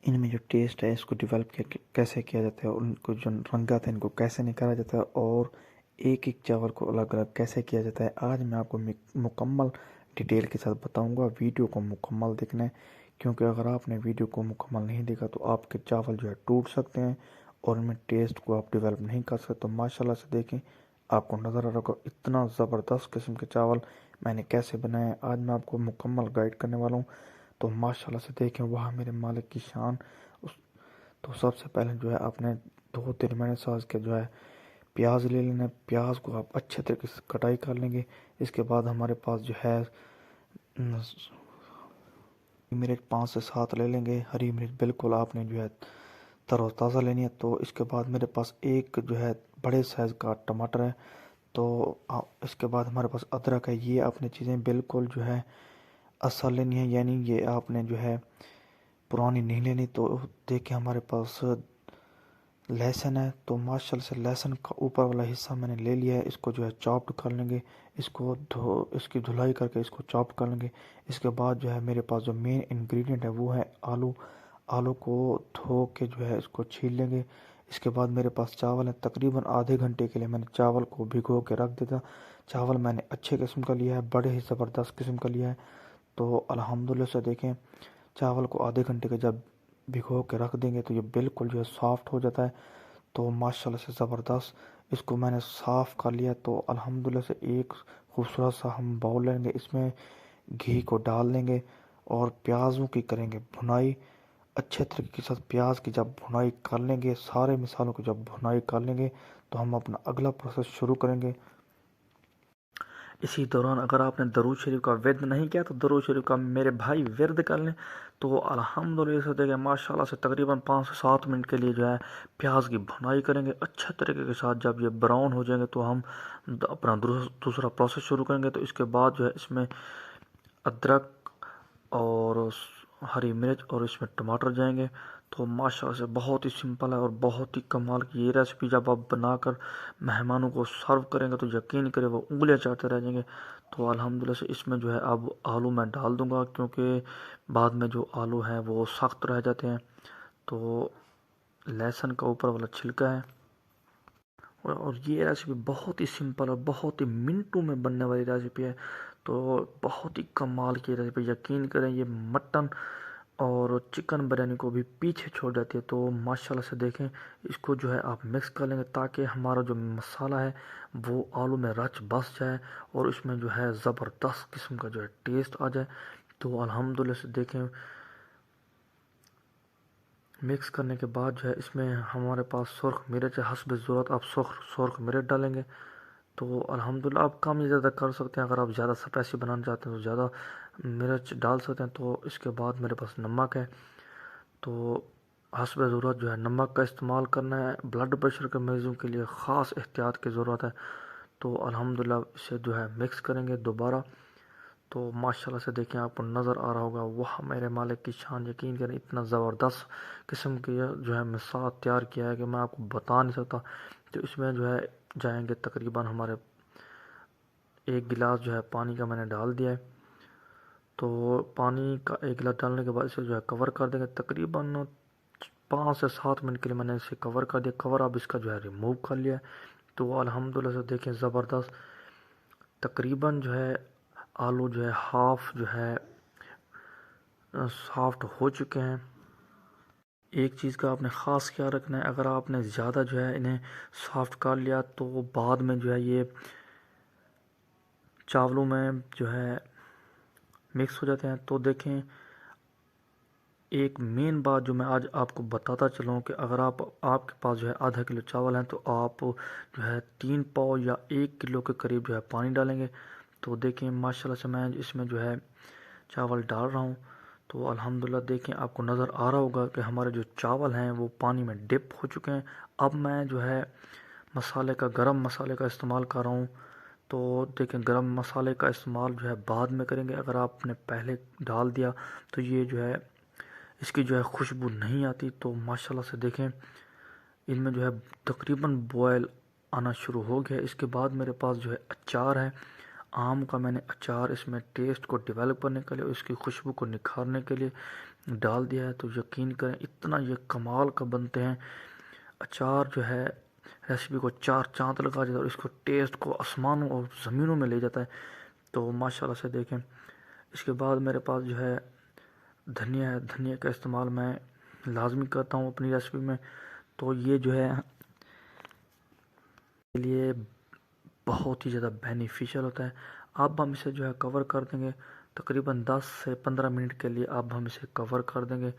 इनमें जो टेस्ट है इसको डेवलप कैसे किया जाता है, उनको जो रंगत है इनको कैसे निकाला जाता है, और एक एक चावल को अलग अलग कैसे किया जाता है, आज मैं आपको मुकम्मल डिटेल के साथ बताऊंगा। वीडियो को मुकम्मल देखना है, क्योंकि अगर आपने वीडियो को मुकम्मल नहीं देखा तो आपके चावल जो है टूट सकते हैं और उनमें टेस्ट को आप डेवलप नहीं कर सकते। तो माशाल्लाह से देखें, आपको नज़र आ रहा होगा इतना ज़बरदस्त किस्म के चावल मैंने कैसे बनाए। आज मैं आपको मुकम्मल गाइड करने वाला हूँ। तो माशाल्लाह से देखें, वहाँ मेरे मालिक की शान। उस तो सबसे पहले जो है आपने 2-3 साइज़ के जो है प्याज ले लेना है। प्याज को आप अच्छे तरीके से कटाई कर लेंगे। इसके बाद हमारे पास जो है मिर्च 5 से 7 ले लेंगे। हरी मिर्च बिल्कुल आपने जो है तरोताज़ा लेनी है। तो इसके बाद मेरे पास एक जो है बड़े साइज़ का टमाटर है। तो इसके बाद हमारे पास अदरक है। ये आपने चीज़ें बिल्कुल जो है असल लेनी है, यानी ये आपने जो है पुरानी नहीं लेनी। तो देखिए हमारे पास लहसुन है। तो माशाल्लाह से लहसुन का ऊपर वाला हिस्सा मैंने ले लिया है। इसको जो है चॉप्ड कर लेंगे। इसकी धुलाई करके इसको चॉप कर लेंगे। इसके बाद जो है मेरे पास जो मेन इंग्रेडिएंट है वो है आलू। आलू को धो के जो है इसको छील लेंगे। इसके बाद मेरे पास चावल है। तकरीबन आधे घंटे के लिए मैंने चावल को भिगो के रख दिया। चावल मैंने अच्छे किस्म का लिया है, बड़े ही ज़बरदस्त किस्म का लिया है। तो अल्हम्दुलिल्लाह से देखें, चावल को आधे घंटे के जब भिगो के रख देंगे तो ये बिल्कुल जो है सॉफ्ट हो जाता है। तो माशाल्लाह से ज़बरदस्त इसको मैंने साफ़ कर लिया। तो अल्हम्दुलिल्लाह से एक खूबसूरत सा हम बाउल लेंगे, इसमें घी को डाल देंगे और प्याज़ों की करेंगे भुनाई। अच्छे तरीके के साथ प्याज की जब भुनाई कर लेंगे, सारे मिसालों की जब भुनाई कर लेंगे, तो हम अपना अगला प्रोसेस शुरू करेंगे। इसी दौरान अगर आपने दरूद शरीफ का विर्द नहीं किया तो दरूद शरीफ का मेरे भाई विर्द कर लें। तो अल्हम्दुलिल्लाह से देखें माशाल्लाह से तकरीबन 5 से 7 मिनट के लिए जो है प्याज की भुनाई करेंगे अच्छे तरीके के साथ। जब ये ब्राउन हो जाएंगे तो हम अपना दूसरा प्रोसेस शुरू करेंगे। तो इसके बाद जो है इसमें अदरक और हरी मिर्च और इसमें टमाटर जाएंगे। तो माशाल्लाह से बहुत ही सिंपल है और बहुत ही कमाल की ये रेसिपी जब आप बनाकर मेहमानों को सर्व करेंगे तो यकीन करें वो उंगलियां चाटते रह जाएंगे। तो अल्हम्दुलिल्लाह से इसमें जो है अब आलू मैं डाल दूंगा, क्योंकि बाद में जो आलू हैं वो सख्त रह जाते हैं। तो लहसुन का ऊपर वाला छिलका है। और ये रेसिपी बहुत ही सिंपल और बहुत ही मिनटों में बनने वाली रेसिपी है। तो बहुत ही कमाल की रेसिपी, यकीन करें ये मटन और चिकन बिरयानी को भी पीछे छोड़ जाती है। तो माशाल्लाह से देखें, इसको जो है आप मिक्स कर लेंगे ताकि हमारा जो मसाला है वो आलू में रच बस जाए और इसमें जो है ज़बरदस्त किस्म का जो है टेस्ट आ जाए। तो अल्हम्दुलिल्लाह से देखें, मिक्स करने के बाद जो है इसमें हमारे पास सुर्ख मिर्च है, हस्ब ज़रूरत आप सुर्ख मिर्च डालेंगे। तो अल्हम्दुलिल्लाह आप कम या ज़्यादा कर सकते हैं। अगर आप ज़्यादा स्पाइसी बनाना चाहते हैं तो ज़्यादा मिर्च डाल सकते हैं। तो इसके बाद मेरे पास नमक है। तो हस्ब ज़रूरत जो है नमक का इस्तेमाल करना है। ब्लड प्रेशर के मरीज़ों के लिए ख़ास एहतियात की ज़रूरत है। तो अल्हम्दुलिल्लाह इसे जो है मिक्स करेंगे दोबारा। तो माशाल्लाह से देखें, आपको नज़र आ रहा होगा वाह मेरे मालिक की शान, यकीन करें इतना ज़बरदस्त किस्म की जो है मिसाल तैयार किया है कि मैं आपको बता नहीं सकता। तो इसमें जो है जाएंगे तकरीबन हमारे 1 गिलास जो है पानी का मैंने डाल दिया है। तो पानी का 1 गिलास डालने के बाद इसे जो है कवर कर देंगे। तकरीबन 5 से 7 मिनट के लिए मैंने इसे कवर कर दिया। कवर अब इसका जो है रिमूव कर लिया है। तो अल्हम्दुलिल्लाह से देखें ज़बरदस्त तकरीबन जो है आलू जो है हाफ जो है सॉफ्ट हो चुके हैं। एक चीज़ का आपने ख़ास ख्याल रखना है, अगर आपने ज़्यादा जो है इन्हें सॉफ्ट कर लिया तो बाद में जो है ये चावलों में जो है मिक्स हो जाते हैं। तो देखें, एक मेन बात जो मैं आज आपको बताता चला हूँ कि अगर आपके पास जो है आधा किलो चावल हैं तो आप जो है 3 पाव या 1 किलो के करीब जो है पानी डालेंगे। तो देखें माशाल्लाह से मैं इसमें जो है चावल डाल रहा हूँ। तो अल्हम्दुलिल्लाह देखें, आपको नज़र आ रहा होगा कि हमारे जो चावल हैं वो पानी में डिप हो चुके हैं। अब मैं जो है गरम मसाले का इस्तेमाल कर रहा हूँ। तो देखें, गरम मसाले का इस्तेमाल जो है बाद में करेंगे। अगर आपने पहले डाल दिया तो ये जो है इसकी जो है खुशबू नहीं आती। तो माशाल्लाह से देखें, इनमें जो है तकरीबन बॉयल आना शुरू हो गया। इसके बाद मेरे पास जो है अचार है। आम का मैंने अचार इसमें टेस्ट को डेवलप करने के लिए, इसकी खुशबू को निखारने के लिए डाल दिया है तो यकीन करें इतना ये कमाल का बनते हैं। अचार जो है रेसिपी को चार चांद लगा देता है और इसको टेस्ट को आसमानों और ज़मीनों में ले जाता है। तो माशाल्लाह से देखें। इसके बाद मेरे पास जो है धनिया है। धनिया का इस्तेमाल मैं लाजमी करता हूँ अपनी रेसिपी में। तो ये जो है के लिए बहुत ही ज़्यादा बेनिफिशियल होता है। अब हम इसे जो है कवर कर देंगे तकरीबन 10 से 15 मिनट के लिए। अब हम इसे कवर कर देंगे।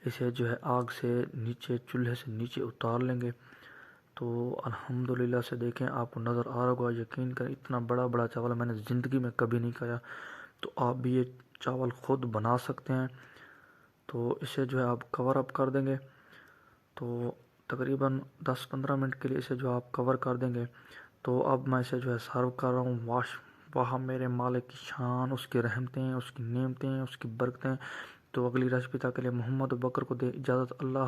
इसे जो है आग से नीचे, चूल्हे से नीचे उतार लेंगे। तो अल्हम्दुलिल्लाह से देखें आपको नज़र आ रहा होगा, यकीन करें इतना बड़ा बड़ा चावल मैंने ज़िंदगी में कभी नहीं खाया। तो आप भी ये चावल ख़ुद बना सकते हैं। तो इसे जो है आप कवर अप कर देंगे। तो तकरीबन 10-15 मिनट के लिए इसे जो आप कवर कर देंगे। तो अब मैं इसे जो है सर्व कर रहा हूँ। वाह मेरे मालिक की शान, उसकी रहमतें, उसकी नेमतें, उसकी बरकतें। तो अगली रेसिपी तक के लिए मोहम्मद बकर को दे इजाज़त। अल्लाह।